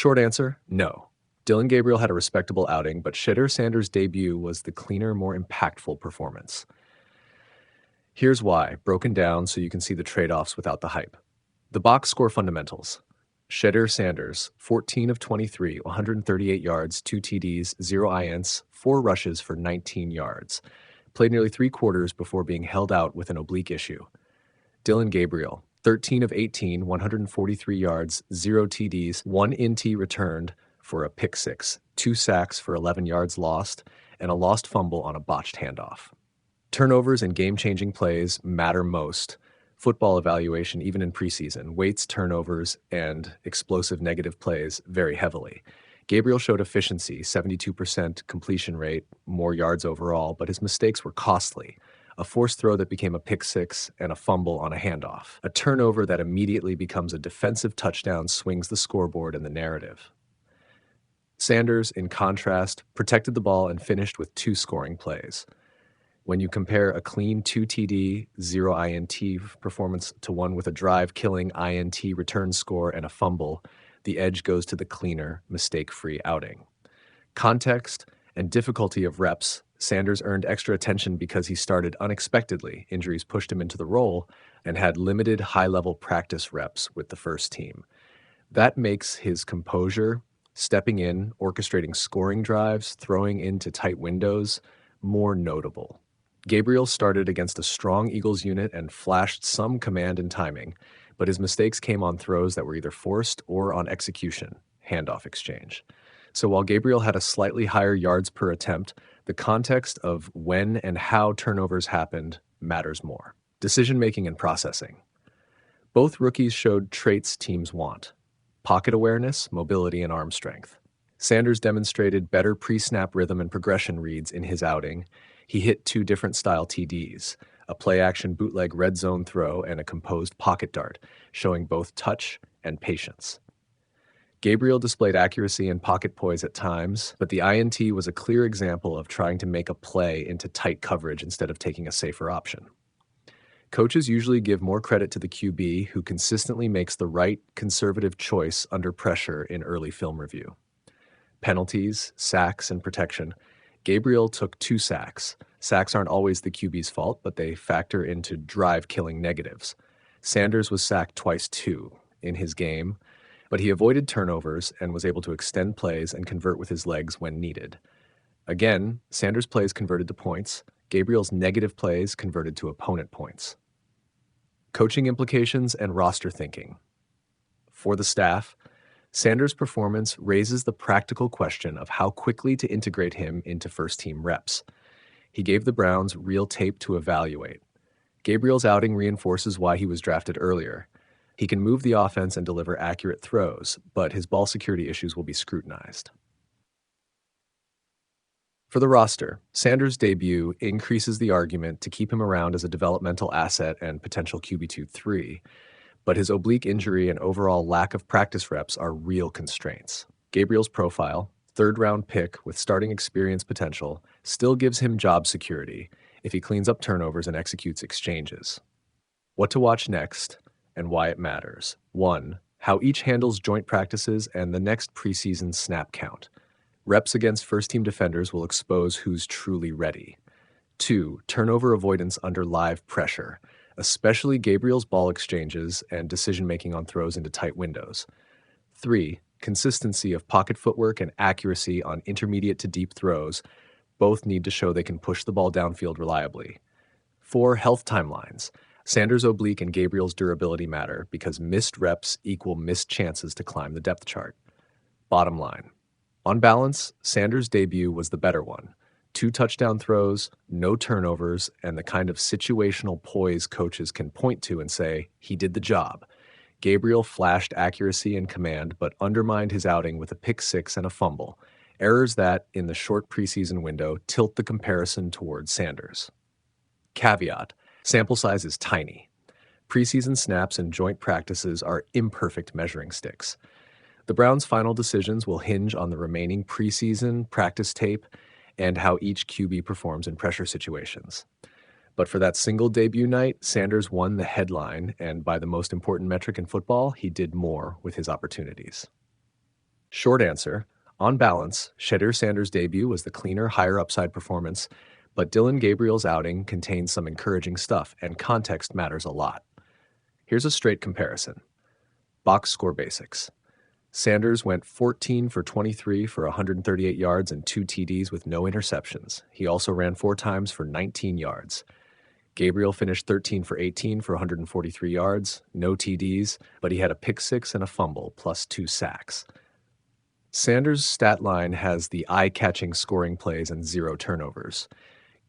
Short answer, no. Dillon Gabriel had a respectable outing, but Shedeur Sanders' debut was the cleaner, more impactful performance. Here's why, broken down so you can see the trade-offs without the hype. The box score fundamentals. Shedeur Sanders, 14 of 23, 138 yards, 2 TDs, 0 INTs, 4 rushes for 19 yards. Played nearly 3 quarters before being held out with an oblique issue. Dillon Gabriel, 13 of 18, 143 yards, 0 TDs, 1 INT returned for a pick six, 2 sacks for 11 yards lost, and a lost fumble on a botched handoff. Turnovers and game-changing plays matter most. Football evaluation, even in preseason, weights turnovers and explosive negative plays very heavily. Gabriel showed efficiency, 72% completion rate, more yards overall, but his mistakes were costly. A forced throw that became a pick six and a fumble on a handoff. A turnover that immediately becomes a defensive touchdown swings the scoreboard and the narrative. Sanders, in contrast, protected the ball and finished with 2 scoring plays. When you compare a clean 2 TD, 0 INT performance to one with a drive-killing INT return score and a fumble, the edge goes to the cleaner, mistake-free outing. Context and difficulty of reps. Sanders earned extra attention because he started unexpectedly. Injuries pushed him into the role and had limited high-level practice reps with the first team. That makes his composure, stepping in, orchestrating scoring drives, throwing into tight windows, more notable. Gabriel started against a strong Eagles unit and flashed some command and timing, but his mistakes came on throws that were either forced or on execution, handoff exchange. So while Gabriel had a slightly higher yards per attempt, the context of when and how turnovers happened matters more. Decision-making and processing. Both rookies showed traits teams want: pocket awareness, mobility, and arm strength. Sanders demonstrated better pre-snap rhythm and progression reads in his outing. He hit 2 different style TDs, a play-action bootleg red zone throw and a composed pocket dart, showing both touch and patience. Gabriel displayed accuracy and pocket poise at times, but the INT was a clear example of trying to make a play into tight coverage instead of taking a safer option. Coaches usually give more credit to the QB who consistently makes the right conservative choice under pressure in early film review. Penalties, sacks, and protection. Gabriel took 2 sacks. Sacks aren't always the QB's fault, but they factor into drive-killing negatives. Sanders was sacked twice too in his game, but he avoided turnovers and was able to extend plays and convert with his legs when needed. Again, Sanders' plays converted to points. Gabriel's negative plays converted to opponent points. Coaching implications and roster thinking. For the staff, Sanders' performance raises the practical question of how quickly to integrate him into first-team reps. He gave the Browns real tape to evaluate. Gabriel's outing reinforces why he was drafted earlier. He can move the offense and deliver accurate throws, but his ball security issues will be scrutinized. For the roster, Sanders' debut increases the argument to keep him around as a developmental asset and potential QB2-3, but his oblique injury and overall lack of practice reps are real constraints. Gabriel's profile, 3rd-round pick with starting experience potential, still gives him job security if he cleans up turnovers and executes exchanges. What to watch next and why it matters. 1. How each handles joint practices and the next preseason snap count. Reps against first-team defenders will expose who's truly ready. 2. Turnover avoidance under live pressure, especially Gabriel's ball exchanges and decision-making on throws into tight windows. 3. Consistency of pocket footwork and accuracy on intermediate to deep throws. Both need to show they can push the ball downfield reliably. 4. Health timelines. Sanders' oblique and Gabriel's durability matter because missed reps equal missed chances to climb the depth chart. Bottom line. On balance, Sanders' debut was the better one. 2 touchdown throws, no turnovers, and the kind of situational poise coaches can point to and say, he did the job. Gabriel flashed accuracy and command, but undermined his outing with a pick six and a fumble. Errors that, in the short preseason window, tilt the comparison towards Sanders. Caveat: sample size is tiny. Preseason snaps and joint practices are imperfect measuring sticks. The Browns' final decisions will hinge on the remaining preseason practice tape and how each QB performs in pressure situations. But for that single debut night, Sanders won the headline, and by the most important metric in football, he did more with his opportunities. Short answer, on balance, Shedeur Sanders' debut was the cleaner, higher upside performance, but Dillon Gabriel's outing contains some encouraging stuff, and context matters a lot. Here's a straight comparison. Box score basics. Sanders went 14 for 23 for 138 yards and 2 TDs with no interceptions. He also ran 4 times for 19 yards. Gabriel finished 13 for 18 for 143 yards, no TDs, but he had a pick six and a fumble, plus 2 sacks. Sanders' stat line has the eye-catching scoring plays and 0 turnovers.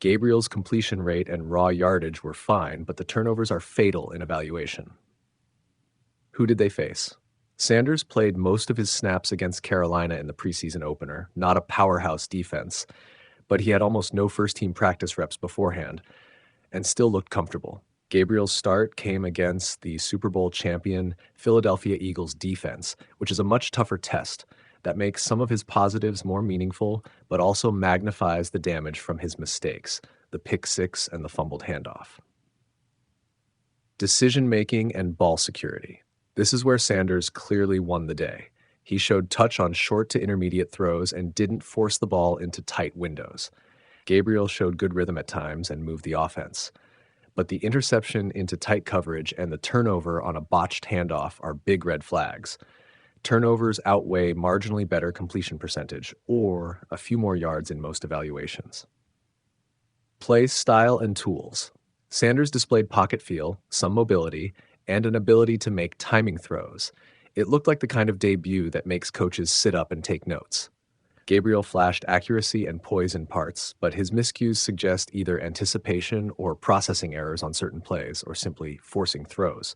Gabriel's completion rate and raw yardage were fine, but the turnovers are fatal in evaluation. Who did they face? Sanders played most of his snaps against Carolina in the preseason opener, not a powerhouse defense, but he had almost no first-team practice reps beforehand and still looked comfortable. Gabriel's start came against the Super Bowl champion Philadelphia Eagles defense, which is a much tougher test that makes some of his positives more meaningful, but also magnifies the damage from his mistakes, the pick six and the fumbled handoff. Decision-making and ball security. This is where Sanders clearly won the day. He showed touch on short to intermediate throws and didn't force the ball into tight windows. Gabriel showed good rhythm at times and moved the offense. But the interception into tight coverage and the turnover on a botched handoff are big red flags. Turnovers outweigh marginally better completion percentage, or a few more yards in most evaluations. Play style and tools. Sanders displayed pocket feel, some mobility, and an ability to make timing throws. It looked like the kind of debut that makes coaches sit up and take notes. Gabriel flashed accuracy and poise in parts, but his miscues suggest either anticipation or processing errors on certain plays, or simply forcing throws.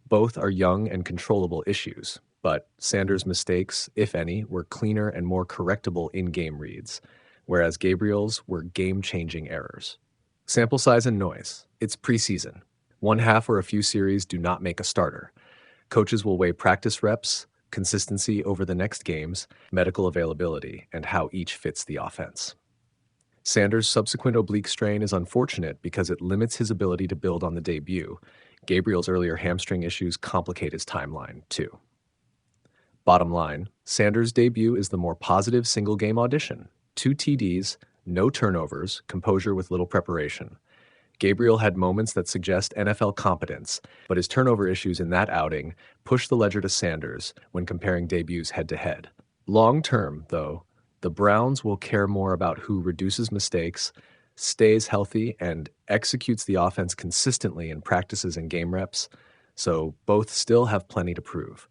Both are young and controllable issues, but Sanders' mistakes, if any, were cleaner and more correctable in-game reads, whereas Gabriel's were game-changing errors. Sample size and noise. It's preseason. One half or a few series do not make a starter. Coaches will weigh practice reps, consistency over the next games, medical availability, and how each fits the offense. Sanders' subsequent oblique strain is unfortunate because it limits his ability to build on the debut. Gabriel's earlier hamstring issues complicate his timeline, too. Bottom line, Sanders' debut is the more positive single-game audition. 2 TDs, no turnovers, composure with little preparation. Gabriel had moments that suggest NFL competence, but his turnover issues in that outing push the ledger to Sanders when comparing debuts head-to-head. Long-term, though, the Browns will care more about who reduces mistakes, stays healthy, and executes the offense consistently in practices and game reps, so both still have plenty to prove.